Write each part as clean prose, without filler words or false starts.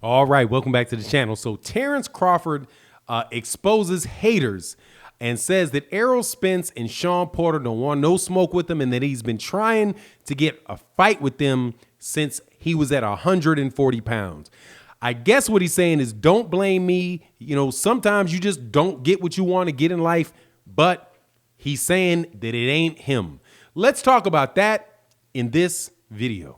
All right, welcome back to the channel. So Terence Crawford exposes haters and says that Errol Spence and Sean Porter don't want no smoke with him and that he's been trying to get a fight with them since he was at 140 pounds. I guess what he's saying is don't blame me. You know, sometimes you just don't get what you want to get in life, but he's saying that it ain't him. Let's talk about that in this video.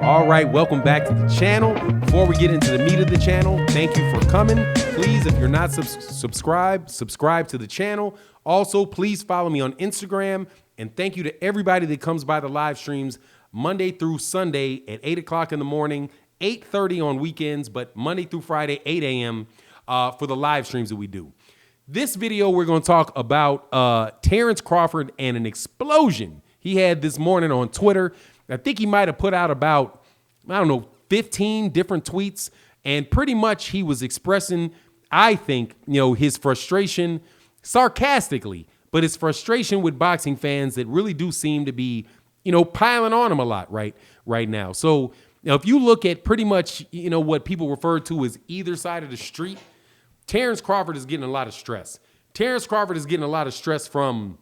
All right, welcome back to the channel. Before we get into the meat of the channel, thank you for coming. Please, if you're not subscribe to the channel. Also, please follow me on Instagram. And thank you to everybody that comes by the live streams Monday through Sunday at 8 o'clock in the morning, 8:30 on weekends, but Monday through Friday, 8 a.m. For the live streams that we do. This video, we're going to talk about Terence Crawford and an explosion he had this morning on Twitter. I think he might have put out about, 15 different tweets. And pretty much he was expressing, I think, his frustration sarcastically, but his frustration with boxing fans that really do seem to be, piling on him a lot right now. So if you look at pretty much, what people refer to as either side of the street, Terence Crawford is getting a lot of stress. Terence Crawford is getting a lot of stress from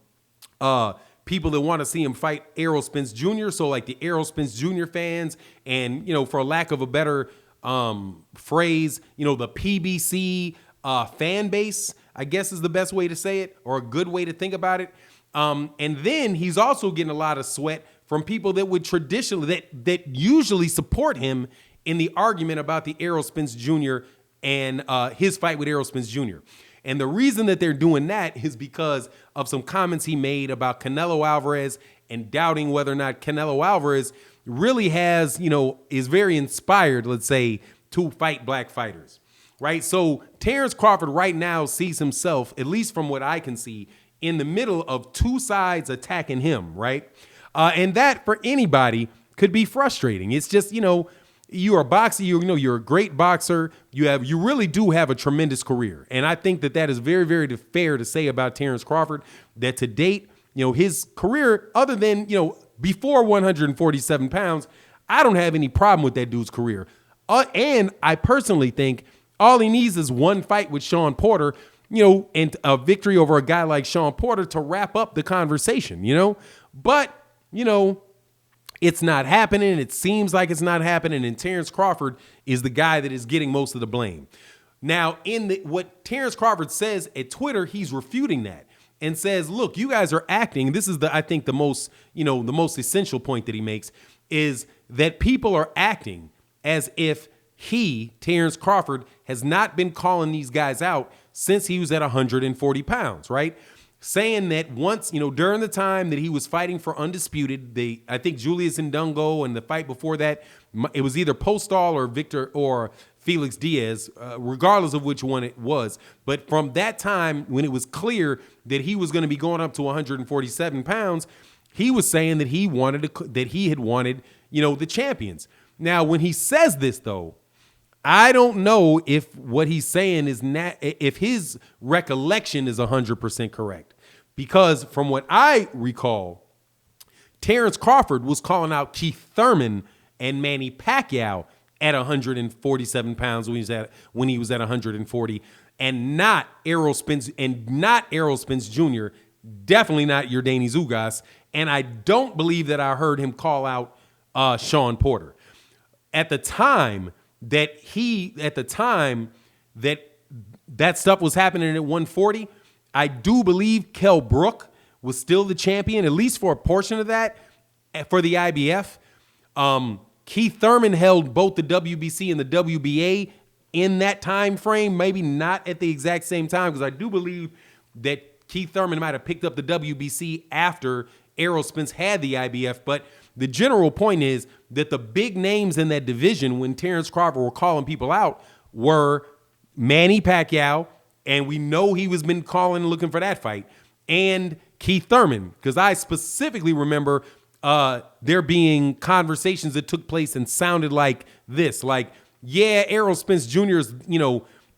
people that want to see him fight Errol Spence Jr. So like the Errol Spence Jr. fans and, for lack of a better phrase, the PBC fan base, I guess is the best way to say it, or a good way to think about it. And then he's also getting a lot of sweat from people that would traditionally, that usually support him in the argument about the Errol Spence Jr. and his fight with Errol Spence Jr. And the reason that they're doing that is because of some comments he made about Canelo Alvarez and doubting whether or not Canelo Alvarez really has, is very inspired, let's say, to fight black fighters, right? So Terence Crawford right now sees himself, at least from what I can see, in the middle of two sides attacking him, right? And that for anybody could be frustrating. It's just, you're a boxer, you're a great boxer. You really do have a tremendous career. And I think that is very, very fair to say about Terence Crawford, that to date, his career, other than, before 147 pounds, I don't have any problem with that dude's career. And I personally think all he needs is one fight with Sean Porter, and a victory over a guy like Sean Porter to wrap up the conversation, But, it's not happening. It seems like it's not happening. And Terence Crawford is the guy that is getting most of the blame. Now, what Terence Crawford says at Twitter, he's refuting that and says, look, you guys are acting. This is I think the most essential point that he makes is that people are acting as if Terence Crawford, has not been calling these guys out since he was at 140 pounds, right? Saying that once, during the time that he was fighting for Undisputed, I think Julius Ndungo, and the fight before that, it was either Postol or Victor or Felix Diaz, regardless of which one it was. But from that time, when it was clear that he was going to be going up to 147 pounds, he was saying that he had wanted, the champions. Now, when he says this, though, I don't know if what he's saying is not, if his recollection is 100% correct. Because from what I recall, Terence Crawford was calling out Keith Thurman and Manny Pacquiao at 147 pounds when he was at 140, and not Errol Spence Jr. Definitely not Yordenis Ugas, and I don't believe that I heard him call out Sean Porter at the time that that stuff was happening at 140. I do believe Kell Brook was still the champion, at least for a portion of that, for the IBF. Keith Thurman held both the WBC and the WBA in that time frame, maybe not at the exact same time, because I do believe that Keith Thurman might have picked up the WBC after Errol Spence had the IBF. But the general point is that the big names in that division when Terence Crawford were calling people out were Manny Pacquiao, and we know he was been calling and looking for that fight, and Keith Thurman, because I specifically remember there being conversations that took place and sounded like this, yeah, Errol Spence Jr.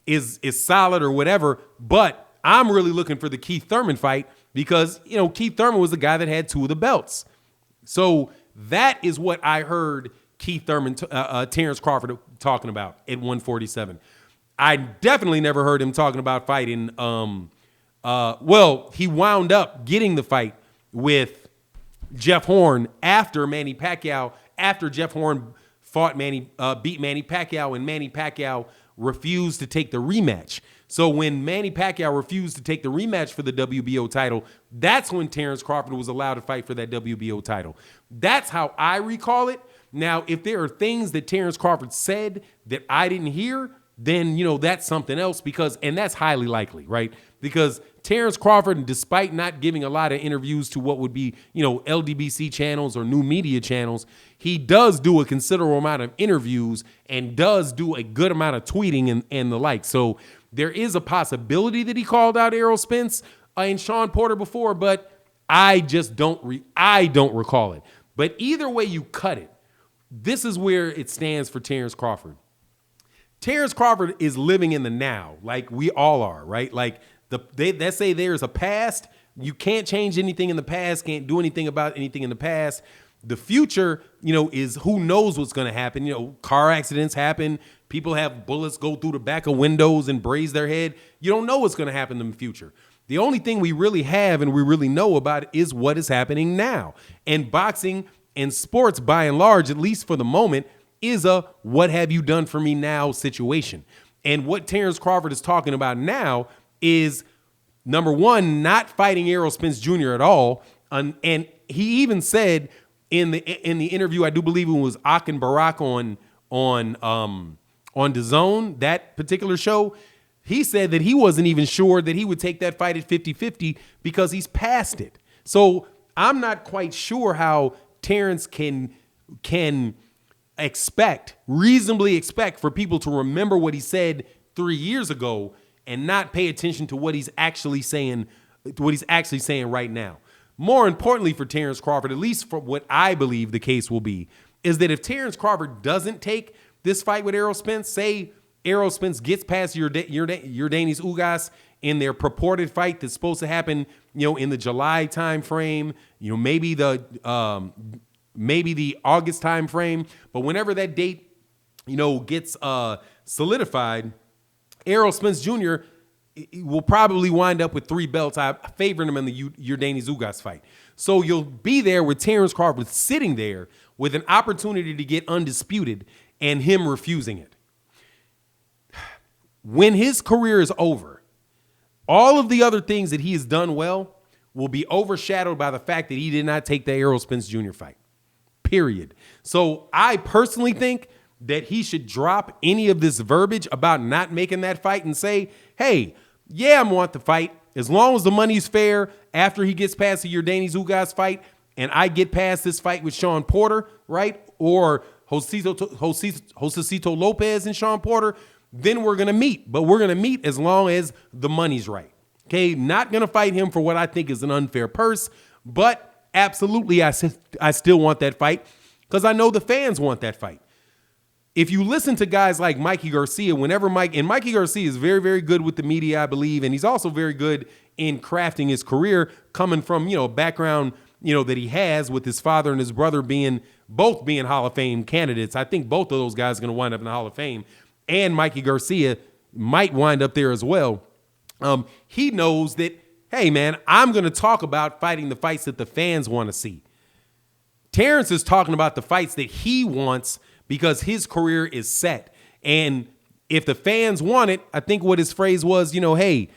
is solid or whatever, but I'm really looking for the Keith Thurman fight because, Keith Thurman was the guy that had 2 of the belts. So that is what I heard Keith Thurman, Terence Crawford talking about at 147. I definitely never heard him talking about fighting. He wound up getting the fight with Jeff Horn after Manny Pacquiao, after Jeff Horn beat Manny Pacquiao, and Manny Pacquiao refused to take the rematch. So when Manny Pacquiao refused to take the rematch for the WBO title, that's when Terence Crawford was allowed to fight for that WBO title. That's how I recall it. Now, if there are things that Terence Crawford said that I didn't hear, then, that's something else and that's highly likely, right? Because Terence Crawford, despite not giving a lot of interviews to what would be, LDBC channels or new media channels, he does do a considerable amount of interviews and does do a good amount of tweeting and the like. So there is a possibility that he called out Errol Spence and Sean Porter before, but I just don't recall it. But either way you cut it, this is where it stands for Terence Crawford. Terence Crawford is living in the now, like we all are, right? Like they say there's a past. You can't change anything in the past, can't do anything about anything in the past. The future, is who knows what's going to happen. Car accidents happen. People have bullets go through the back of windows and braze their head. You don't know what's going to happen in the future. The only thing we really have and we really know about it is what is happening now. And boxing and sports, by and large, at least for the moment, is a what have you done for me now situation. And what Terence Crawford is talking about now is, number one, not fighting Errol Spence Jr. at all. And he even said in the interview, I do believe it was Akin Barak on DAZN, that particular show, he said that he wasn't even sure that he would take that fight at 50-50 because he's past it. So I'm not quite sure how Terence can reasonably expect for people to remember what he said 3 years ago and not pay attention to what he's actually saying right now. More importantly for Terence Crawford, at least for what I believe the case will be, is that if Terence Crawford doesn't take this fight with Errol Spence, say Errol Spence gets past Yordenis Ugas in their purported fight that's supposed to happen, in the July time frame, maybe the August time frame, but whenever that date, gets solidified, Errol Spence Jr. will probably wind up with 3 belts. I favored him in the Yordenis Ugas fight. So you'll be there with Terence Crawford sitting there with an opportunity to get undisputed and him refusing it. When his career is over, all of the other things that he has done well will be overshadowed by the fact that he did not take the Errol Spence Jr. fight. Period. So I personally think that he should drop any of this verbiage about not making that fight and say, hey, yeah, I want the fight. As long as the money's fair after he gets past the Yordenis Ugas fight and I get past this fight with Sean Porter, right? Or Josecito Lopez and Sean Porter, then we're going to meet. But we're going to meet as long as the money's right. Okay, not going to fight him for what I think is an unfair purse, but absolutely I still want that fight because I know the fans want that fight. If you listen to guys like Mikey Garcia, Mikey Garcia is very, very good with the media, I believe, and he's also very good in crafting his career, coming from, a background, that he has with his father and his brother both being Hall of Fame candidates. I think both of those guys are going to wind up in the Hall of Fame, and Mikey Garcia might wind up there as well. He knows that, hey, man, I'm going to talk about fighting the fights that the fans want to see. Terence is talking about the fights that he wants because his career is set. And if the fans want it, I think what his phrase was, hey,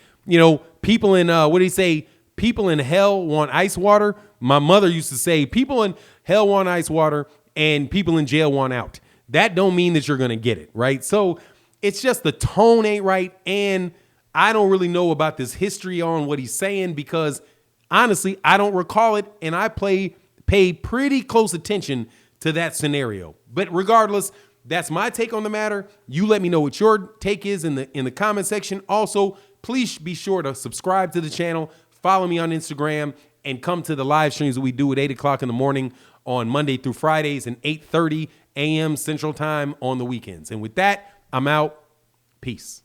people in, what did he say? People in hell want ice water. My mother used to say, people in hell want ice water and people in jail want out. That don't mean that you're going to get it, right? So it's just the tone ain't right. And I don't really know about this history on what he's saying because honestly, I don't recall it. And I pay pretty close attention to that scenario. But regardless, that's my take on the matter. You let me know what your take is in the comment section. Also, please be sure to subscribe to the channel, follow me on Instagram, and come to the live streams that we do at 8 o'clock in the morning on Monday through Fridays and 8:30 a.m. Central Time on the weekends. And with that, I'm out. Peace.